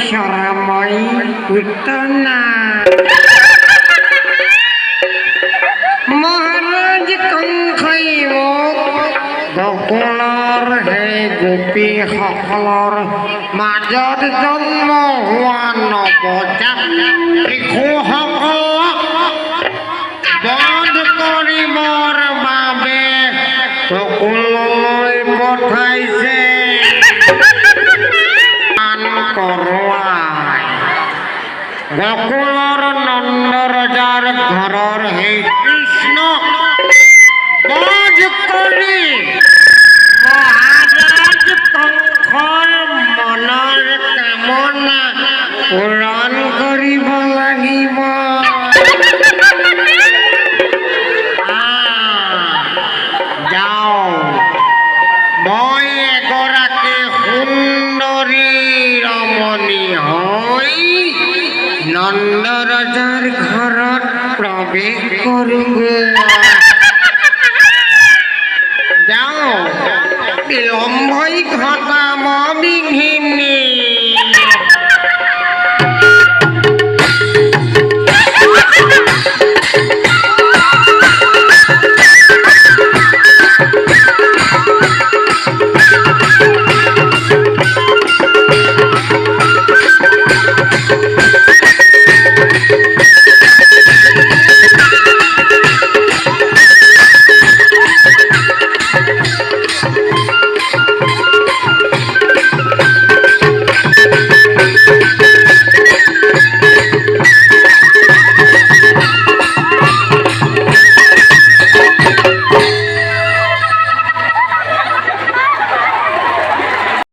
চৰাময় উত্তনা মহাৰাজ কংসই মোক গকুলৰ সেই গোপীসকলৰ মাজত জন্ম হোৱা নৱজাত শিশুসকলক বধ কৰিবৰ বাবে গকুললৈ পঠাইছে কৰোৱাই গকুলৰ নন্দ ৰজাৰ ঘৰৰ সেই কৃষ্ণ বধ কৰি মহাৰাজ কংসৰ মনৰ কামনা পূৰণ কৰিব লাগিব যাওঁ মই এগৰাকী সুন্দৰী ৰমণী হৈ নন্দ ৰজাৰ ঘৰত প্ৰৱেশ কৰোঁগৈ যাওঁ বিলম্বই ঘটাম বিঘিনী